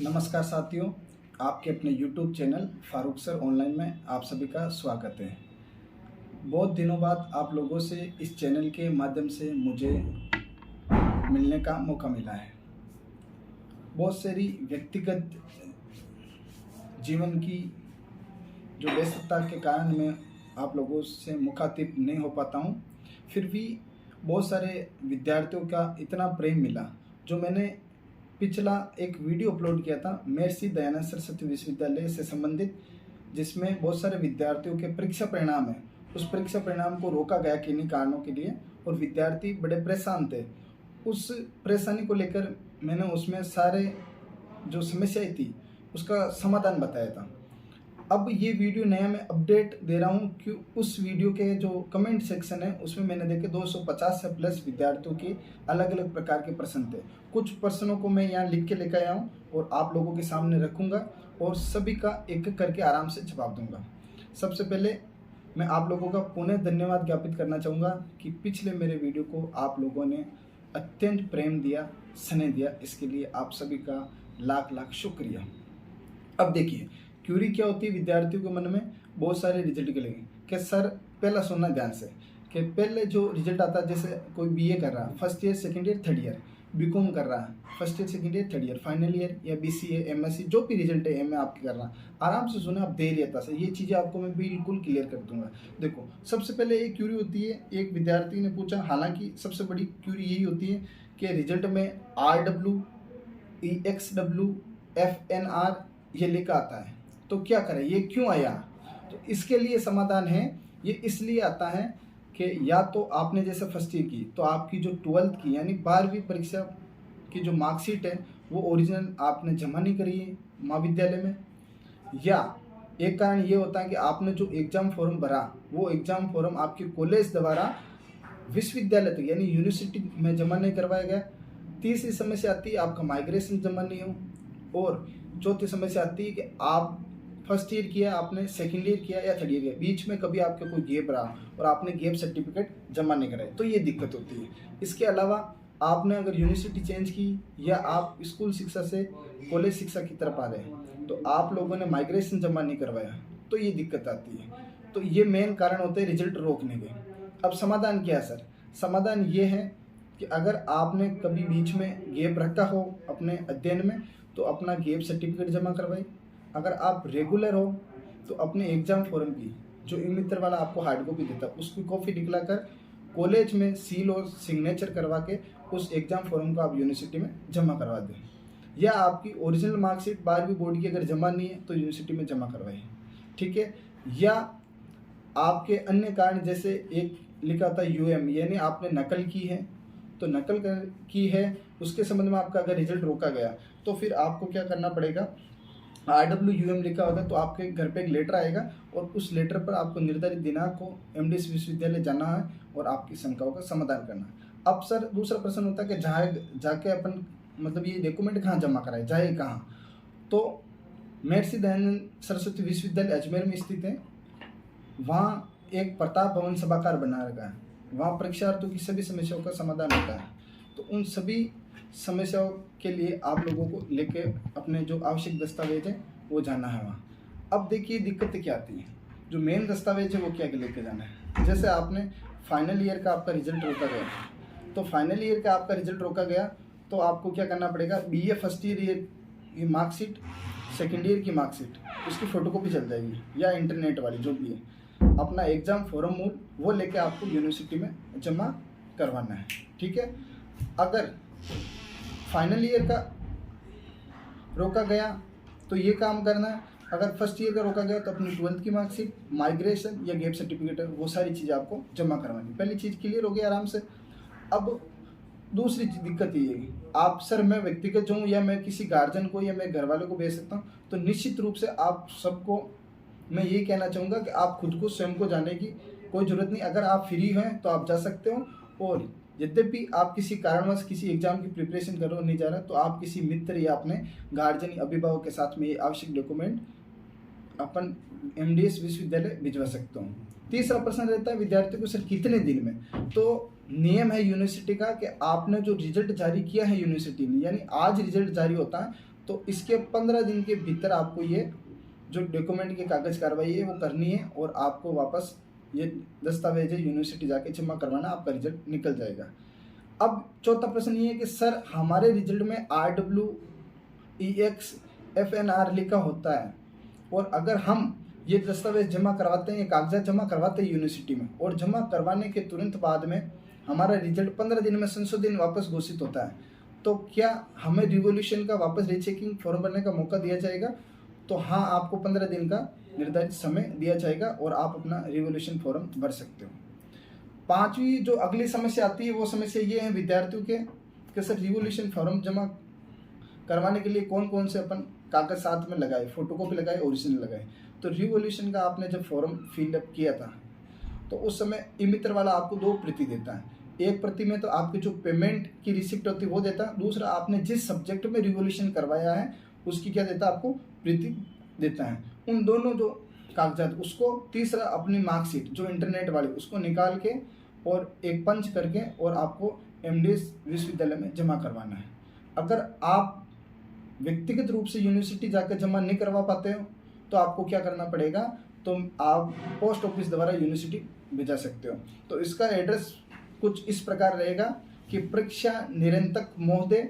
नमस्कार साथियों, आपके अपने YouTube channel Farooq sir online में आप सभी का स्वागत है। बहुत दिनों बाद आप लोगों से इस चैनल के माध्यम से मुझे मिलने का मौका मिला है। बहुत सारी व्यक्तिगत जीवन की जो व्यस्तता के कारण मैं आप लोगों से मुखातिब नहीं हो पाता हूँ, फिर भी बहुत सारे विद्यार्थियों का इतना प्रेम मिला जो मैंने पिछला एक वीडियो अपलोड किया था महर्षि दयानंद सरस्वती विश्वविद्यालय से संबंधित, जिसमें बहुत सारे विद्यार्थियों के परीक्षा परिणाम है। उस परीक्षा परिणाम को रोका गया किन्हीं कारणों के लिए और विद्यार्थी बड़े परेशान थे। उस परेशानी को लेकर मैंने उसमें सारे जो समस्याएं थी उसका समाधान बताया था। अब ये वीडियो नया मैं अपडेट दे रहा हूँ कि उस वीडियो के जो कमेंट सेक्शन है उसमें मैंने देखे 250 से प्लस विद्यार्थियों के अलग अलग प्रकार के प्रश्न थे। कुछ प्रश्नों को मैं यहाँ लिख के लेकर आया हूँ और आप लोगों के सामने रखूँगा और सभी का एक एक करके आराम से जवाब दूंगा। सबसे पहले मैं आप लोगों का पुनः धन्यवाद ज्ञापित करना चाहूँगा कि पिछले मेरे वीडियो को आप लोगों ने अत्यंत प्रेम दिया, स्नेह दिया, इसके लिए आप सभी का लाख लाख शुक्रिया। अब देखिए, क्यूरी क्या होती है विद्यार्थियों के मन में बहुत सारे रिजल्ट के लिए कि सर पहला सुनना ध्यान से कि पहले जो रिजल्ट आता है, जैसे कोई बीए कर रहा है first year second year third year, BCom कर रहा है first year second year third year final year, या बीसीए एमएससी जो भी रिजल्ट है एमए आपके कर रहा है, आराम से सुने आप धैर्यता से। ये चीज़ें आपको मैं बिल्कुल क्लियर कर दूंगा। देखो, सबसे पहले एक क्यूरी होती है, एक विद्यार्थी ने पूछा, हालांकि सबसे बड़ी क्यूरी यही होती है कि रिजल्ट में RW EXW FNR ये लिखा आता है, तो क्या करें, ये क्यों आया? तो इसके लिए समाधान है। ये इसलिए आता है कि या तो आपने जैसे फर्स्ट ईयर की तो आपकी जो 12th की यानी 12वीं परीक्षा की जो मार्कशीट है वो ओरिजिनल आपने जमा नहीं करी है महाविद्यालय में, या एक कारण ये होता है कि आपने जो एग्ज़ाम फॉर्म भरा वो एग्ज़ाम फॉर्म आपके कॉलेज द्वारा विश्वविद्यालय तक यानी यूनिवर्सिटी में जमा नहीं करवाया गया। तीसरी समस्या आती है आपका माइग्रेशन जमा नहीं हो, और चौथी समस्या आती है कि आप फर्स्ट ईयर किया, आपने सेकंड ईयर किया या थर्ड ईयर किया, बीच में कभी आपका कोई गैप रहा और आपने गैप सर्टिफिकेट जमा नहीं कराया, तो ये दिक्कत होती है। इसके अलावा आपने अगर यूनिवर्सिटी चेंज की या आप स्कूल शिक्षा से कॉलेज शिक्षा की तरफ आ रहे हैं तो आप लोगों ने माइग्रेशन जमा नहीं करवाया, तो ये दिक्कत आती है। तो ये मेन कारण होते हैं रिजल्ट रोकने के। अब समाधान क्या है सर? समाधान ये है कि अगर आपने कभी बीच में गैप रखा हो अपने अध्ययन में तो अपना गैप सर्टिफिकेट जमा करवाए। अगर आप रेगुलर हो तो अपने एग्ज़ाम फॉर्म की जो ई मित्र वाला आपको हार्ड कॉपी देता है उसकी कॉपी निकला कर कॉलेज में सील और सिग्नेचर करवा के उस एग्ज़ाम फॉर्म को आप यूनिवर्सिटी में जमा करवा दें, या आपकी ओरिजिनल मार्कशीट 12वीं बोर्ड की अगर जमा नहीं है तो यूनिवर्सिटी में जमा करवाइए, ठीक है। या आपके अन्य कारण जैसे एक लिखा था UM यानी आपने नकल की है, तो नकल की है उसके संबंध में आपका अगर रिजल्ट रोका गया तो फिर आपको क्या करना पड़ेगा, RWUM लिखा होगा तो आपके घर पे एक लेटर आएगा और उस लेटर पर आपको निर्धारित दिनांक को MDS विश्वविद्यालय जाना है और आपकी शंकाओं का समाधान करना है। अब सर दूसरा प्रश्न होता है कि जहाँ जाके अपन मतलब ये डॉक्यूमेंट कहाँ जमा कराए, जाए कहाँ? तो महर्षि दयानंद सरस्वती विश्वविद्यालय अजमेर में स्थित है। वहाँ एक प्रताप भवन सभागार बना रखा है, वहाँ परीक्षार्थियों की सभी समस्याओं का समाधान होता है। तो उन सभी समस्याओं के लिए आप लोगों को लेके अपने जो आवश्यक दस्तावेज है वो जाना है वहाँ। अब देखिए दिक्कतें क्या आती हैं, जो मेन दस्तावेज है वो क्या लेके जाना है। जैसे आपने फाइनल ईयर का आपका रिजल्ट रोका गया, तो फाइनल ईयर का आपका रिजल्ट रोका गया तो आपको क्या करना पड़ेगा, BA फर्स्ट ईयर की मार्कशीट, सेकेंड ईयर की मार्कशीट, उसकी फ़ोटोकॉपी चल जाएगी या इंटरनेट वाली जो भी है, अपना एग्ज़ाम फॉर्म मूल वो लेके आपको यूनिवर्सिटी में जमा करवाना है, ठीक है। अगर फाइनल ईयर का रोका गया तो ये काम करना है, अगर फर्स्ट ईयर का रोका गया तो अपनी 12th की मार्कशीट, माइग्रेशन या गैप सर्टिफिकेट है वो सारी चीज़ें आपको जमा करवानी। पहली चीज़ क्लियर हो गई आराम से। अब दूसरी दिक्कत ये है, आप सर मैं व्यक्तिगत हूँ या मैं किसी गार्जियन को या मैं घर वालों को भेज सकता हूँ, तो निश्चित रूप से आप सबको मैं ये कहना चाहूँगा कि आप खुद को स्वयं को जाने की कोई ज़रूरत नहीं। अगर आप फ्री हैं तो आप जा सकते हो, और यद्यपि आप किसी कारणवश किसी एग्जाम की प्रिपरेशन कर रहे हो नहीं जा रहा तो आप किसी मित्र या अपने गार्जियन अभिभावक के साथ में ये आवश्यक डॉक्यूमेंट अपन MDS विश्वविद्यालय भिजवा सकते हो। तीसरा प्रश्न रहता है विद्यार्थी को सर कितने दिन में, तो नियम है यूनिवर्सिटी का कि आपने जो रिजल्ट जारी किया है यूनिवर्सिटी ने, यानी आज रिजल्ट जारी होता है तो इसके 15 दिन के भीतर आपको ये जो डॉक्यूमेंट की कागज कार्रवाई है वो करनी है और आपको वापस ये दस्तावेज यूनिवर्सिटी जाके जमा करवाना, आपका रिजल्ट निकल जाएगा। अब चौथा प्रश्न ये है कि सर हमारे रिजल्ट में RWEX FNR लिखा होता है, और अगर हम ये दस्तावेज जमा करवाते हैं, ये कागजात जमा करवाते हैं यूनिवर्सिटी में, और जमा करवाने के तुरंत बाद में हमारा रिजल्ट 15 दिन में संशोधन वापस घोषित होता है, तो क्या हमें रिवोल्यूशन का वापस रीचेकिंग फॉर्म भरने का मौका दिया जाएगा? तो हाँ, आपको 15 दिन का निर्धारित समय दिया जाएगा और आप अपना रिवोल्यूशन फॉर्म भर सकते हो। पांचवी जो अगली समस्या आती है वो समस्या ये है विद्यार्थियों के कि सर रिवोल्यूशन फॉर्म जमा करवाने के लिए कौन कौन से अपन कागज साथ में लगाए, फोटोकॉपी लगाए, ओरिजिनल लगाए। तो रिवोल्यूशन का आपने जब फॉर्म फिलअप किया था तो उस समय ई-मित्र वाला आपको 2 प्रति देता है। एक प्रति में तो आपकी जो पेमेंट की रिसिप्ट होती है वो देता है, दूसरा आपने जिस सब्जेक्ट में रिवोल्यूशन करवाया है उसकी क्या देता है, आपको प्रति देता है। उन दोनों जो कागजात उसको, तीसरा अपनी मार्कशीट जो इंटरनेट वाली उसको निकाल के और एक पंच करके और आपको MDS विश्वविद्यालय में जमा करवाना है। अगर आप व्यक्तिगत रूप से यूनिवर्सिटी जाकर जमा नहीं करवा पाते हो तो आपको क्या करना पड़ेगा, तो आप पोस्ट ऑफिस द्वारा यूनिवर्सिटी भेजा सकते हो। तो इसका एड्रेस कुछ इस प्रकार रहेगा कि परीक्षा निरंतक महोदय,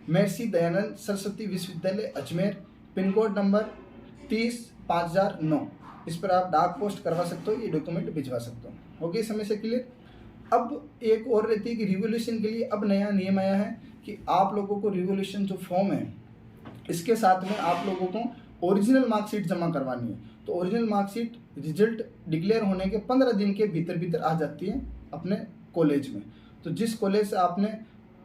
महर्षि दयानंद सरस्वती विश्वविद्यालय अजमेर, पिन कोड नंबर 30/5009। इस पर आप डाक पोस्ट करवा सकते हो, ये डॉक्यूमेंट भिजवा सकते हो। हो गई समस्या क्लियर? अब एक और रहती है कि रिवोल्यूशन के लिए अब नया नियम आया है कि आप लोगों को रिवोल्यूशन जो फॉर्म है इसके साथ में आप लोगों को ओरिजिनल मार्कशीट जमा करवानी है। तो ओरिजिनल मार्कशीट रिजल्ट डिक्लेयर होने के 15 दिन के भीतर भीतर आ जाती है अपने कॉलेज में। तो जिस कॉलेज से आपने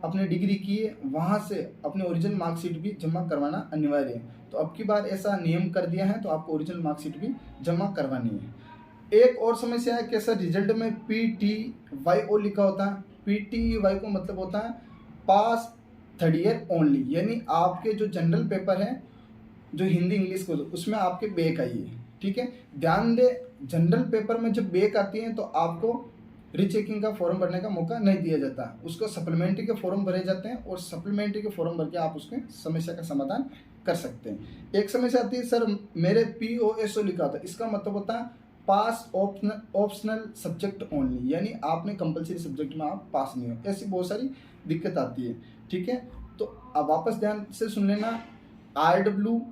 अपनी डिग्री की है वहाँ से अपने ओरिजिनल मार्कशीट भी जमा करवाना अनिवार्य है। तो अब की बार ऐसा नियम कर दिया है तो आपको ओरिजिनल मार्कशीट भी जमा करवानी है। एक और समस्या है कि सर रिजल्ट में PTYO लिखा होता है। PTY को मतलब होता है पास 3rd ईयर ओनली, यानी आपके जो जनरल पेपर है जो हिंदी इंग्लिश को उसमें आपके बैक आई है। ठीक है, ध्यान दे, जनरल पेपर में जब बैक आती है तो आपको रीचेकिंग का फॉर्म भरने का मौका नहीं दिया जाता, उसको सप्लीमेंट्री के फॉर्म भरे जाते हैं और सप्लीमेंट्री के फॉर्म भर के आप उसके समस्या का समाधान कर सकते हैं। एक समस्या आती है सर मेरे POSO लिखा होता है, इसका मतलब होता है पास ऑप्शनल सब्जेक्ट ओनली, यानी आपने कंपलसरी सब्जेक्ट में आप पास नहीं हो। ऐसी बहुत सारी दिक्कत आती है। ठीक है, तो अब वापस ध्यान से सुन लेना, RWEXW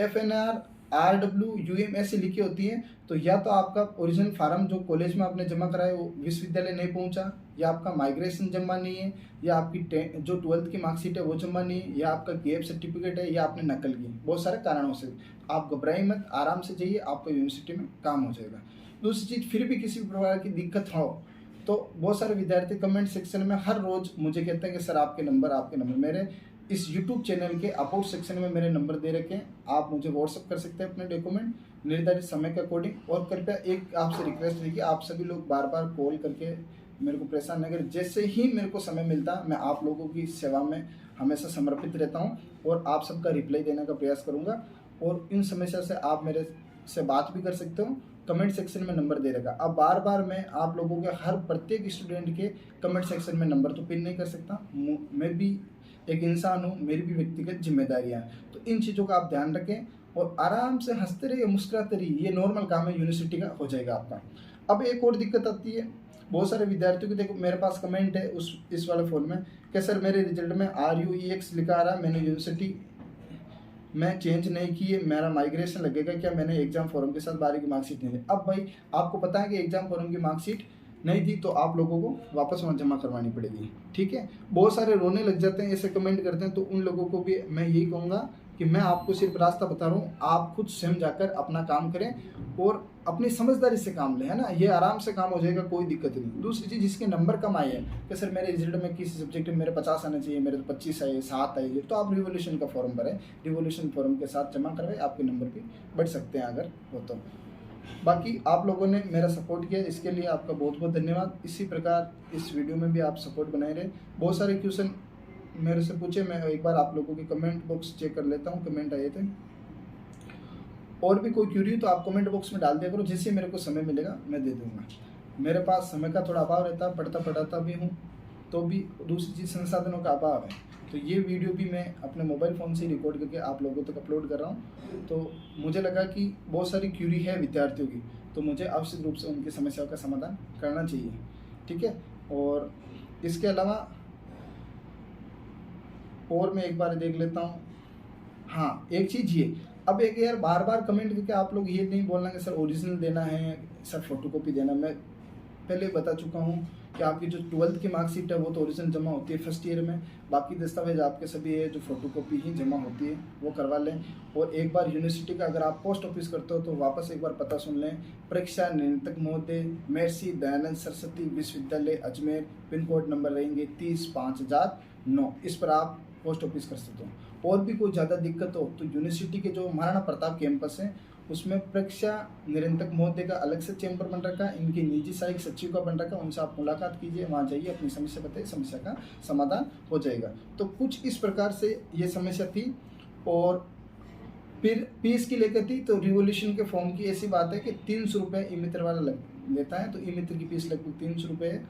FNR RWUM ऐसी लिखी होती है। तो या तो आपका ओरिजिनल फार्म जो कॉलेज में आपने जमा कराया वो विश्वविद्यालय नहीं पहुंचा, या आपका माइग्रेशन जमा नहीं है, या आपकी जो 12th की मार्कशीट है वो जमा नहीं है, या आपका गैप सर्टिफिकेट है, या आपने नकल की। बहुत सारे कारणों से आप घबराइए मत, आराम से जाइए, आपको यूनिवर्सिटी में काम हो जाएगा। दूसरी चीज़, फिर भी किसी प्रकार की दिक्कत हो तो बहुत सारे विद्यार्थी कमेंट सेक्शन में हर रोज़ मुझे कहते हैं कि सर आपके नंबर मेरे इस YouTube चैनल के अबाउट सेक्शन में मेरे नंबर दे रखे हैं, आप मुझे व्हाट्सअप कर सकते हैं अपने डॉक्यूमेंट निर्धारित समय के अकॉर्डिंग। और कृपया एक आपसे रिक्वेस्ट है कि आप सभी लोग बार बार कॉल करके मेरे को परेशान न करें। जैसे ही मेरे को समय मिलता मैं आप लोगों की सेवा में हमेशा समर्पित रहता हूँ और आप सबका रिप्लाई देने का प्रयास करूँगा। और इन समस्या से आप मेरे से बात भी कर सकते हो, कमेंट सेक्शन में नंबर दे रखा। अब बार बार मैं आप लोगों के हर प्रत्येक स्टूडेंट के कमेंट सेक्शन में नंबर तो पिन नहीं कर सकता, मैं भी एक इंसान हूँ, मेरी भी व्यक्तिगत जिम्मेदारियाँ हैं। तो इन चीज़ों का आप ध्यान रखें और आराम से हंसते रहिए, मुस्कुराते रहिए, ये नॉर्मल काम है, यूनिवर्सिटी का हो जाएगा आपका। अब एक और दिक्कत आती है बहुत सारे विद्यार्थियों की, देखो मेरे पास कमेंट है इस वाले फोन में कि सर मेरे रिजल्ट में RUEX लिखा आ रहा है, मैंने यूनिवर्सिटी मैं चेंज नहीं की है, मेरा माइग्रेशन लगेगा क्या, मैंने एग्जाम फॉर्म के साथ 12 की मार्कशीट नहीं दी। अब भाई आपको पता है कि एग्जाम फॉर्म की मार्कशीट नहीं दी तो आप लोगों को वापस वहाँ जमा करवानी पड़ेगी। ठीक है, बहुत सारे रोने लग जाते हैं, ऐसे कमेंट करते हैं, तो उन लोगों को भी मैं यही कहूँगा कि मैं आपको सिर्फ रास्ता बता रहा हूँ, आप खुद स्वयं जाकर अपना काम करें और अपनी समझदारी से काम लें, है ना, ये आराम से काम हो जाएगा, कोई दिक्कत नहीं। दूसरी चीज़, जिसके नंबर कम आए हैं कि सर मेरे रिजल्ट में किसी सब्जेक्ट में मेरे 50 आने चाहिए, मेरे तो 25 आए, 7 आए, तो आप रिवोल्यूशन का फॉर्म भरें, रिवोल्यूशन फॉर्म के साथ जमा करवाएं, आपके नंबर भी बढ़ सकते हैं अगर हो तो। बाकी आप लोगों ने मेरा सपोर्ट किया, इसके लिए आपका बहुत बहुत धन्यवाद। इसी प्रकार इस वीडियो में भी आप सपोर्ट बनाए रहे। बहुत सारे क्वेश्चन मेरे से पूछे, मैं एक बार आप लोगों के कमेंट बॉक्स चेक कर लेता हूँ, कमेंट आए थे। और भी कोई क्यूरी तो आप कमेंट बॉक्स में डाल दिया करो, जैसे मेरे को समय मिलेगा मैं दे दूँगा। मेरे पास समय का थोड़ा अभाव रहता है, पढ़ता भी हूँ, तो भी दूसरी चीज़ संसाधनों का अभाव है। तो ये वीडियो भी मैं अपने मोबाइल फ़ोन से रिकॉर्ड करके आप लोगों तक अपलोड कर रहा हूँ। तो मुझे लगा कि बहुत सारी क्यूरी है विद्यार्थियों की, तो मुझे आवश्यक रूप से उनकी समस्याओं का समाधान करना चाहिए, ठीक है। और इसके अलावा और मैं एक बार देख लेता हूँ। हाँ, एक चीज़ ये, अब एक यार बार बार कमेंट करके आप लोग ये नहीं बोलना कि सर ओरिजिनल देना है, सर फोटोकॉपी देना। मैं पहले बता चुका हूँ कि आपकी जो 12th की मार्कशीट है वो तो ओरिजिनल जमा होती है फर्स्ट ईयर में, बाकी दस्तावेज आपके सभी है जो फोटोकॉपी ही जमा होती है वो करवा लें। और एक बार यूनिवर्सिटी का अगर आप पोस्ट ऑफिस करते हो तो वापस एक बार पता सुन लें। परीक्षा नियंत्रक महोदय, महर्षि दयानंद सरस्वती विश्वविद्यालय अजमेर, पिन कोड नंबर रहेंगे 30/5009, इस पर आप पोस्ट ऑफिस कर सकते हो। और भी कोई ज़्यादा दिक्कत हो तो यूनिवर्सिटी के जो महाराणा प्रताप कैंपस है उसमें परीक्षा निरंतक महोदय का अलग से चैम्बर बन रखा है, इनकी निजी सहायक सचिव का बन रखा है, उनसे आप मुलाकात कीजिए, वहाँ जाइए, अपनी समस्या बताइए, समस्या का समाधान हो जाएगा। तो कुछ इस प्रकार से ये समस्या थी। और फिर फीस की लेकर थी तो रिवोल्यूशन के फॉर्म की ऐसी बात है कि 300 रुपये ई मित्र वाला लेता है। तो ई मित्र की फीस लगभग 300 रुपये है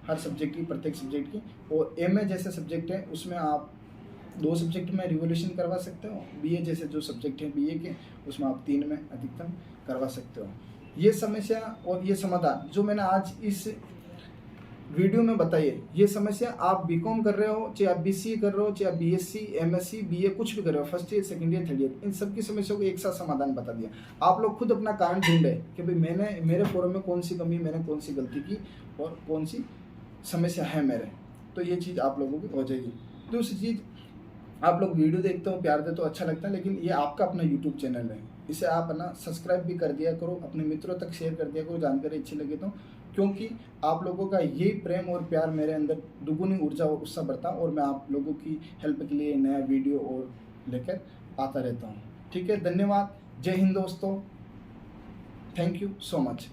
हर सब्जेक्ट की, प्रत्येक सब्जेक्ट की। और एमए जैसे सब्जेक्ट है उसमें आप 2 सब्जेक्ट में रिवोल्यूशन करवा सकते हो, बीए जैसे जो सब्जेक्ट हैं बीए के उसमें आप 3 में अधिकतम करवा सकते हो। ये समस्या और ये समाधान जो मैंने आज इस वीडियो में बताई है, ये समस्या आप बीकॉम कर रहे हो, चाहे आप बीसीए कर रहे हो, चाहे आप बीएससी, एमएससी, बीए कुछ भी कर रहे हो, first year, second year, third year, इन सबकी समस्याओं को एक साथ समाधान बता दिया। आप लोग खुद अपना कारण ढूंढे कि भाई मैंने मेरे फोरम में कौन सी कमी, मैंने कौन सी गलती की और कौन सी समस्या है मेरे, तो ये चीज़ आप लोगों की हो जाएगी। दूसरी चीज़, आप लोग वीडियो देखते हो, प्यार देते हो, अच्छा लगता है, लेकिन ये आपका अपना यूट्यूब चैनल है, इसे आप ना सब्सक्राइब भी कर दिया करो, अपने मित्रों तक शेयर कर दिया करो, जानकारी अच्छी लगे तो, क्योंकि आप लोगों का ये प्रेम और प्यार मेरे अंदर दुगुनी ऊर्जा और उत्साह बढ़ता और मैं आप लोगों की हेल्प के लिए नया वीडियो और लेकर आता रहता हूँ, ठीक है। धन्यवाद, जय हिंद दोस्तों, थैंक यू सो मच।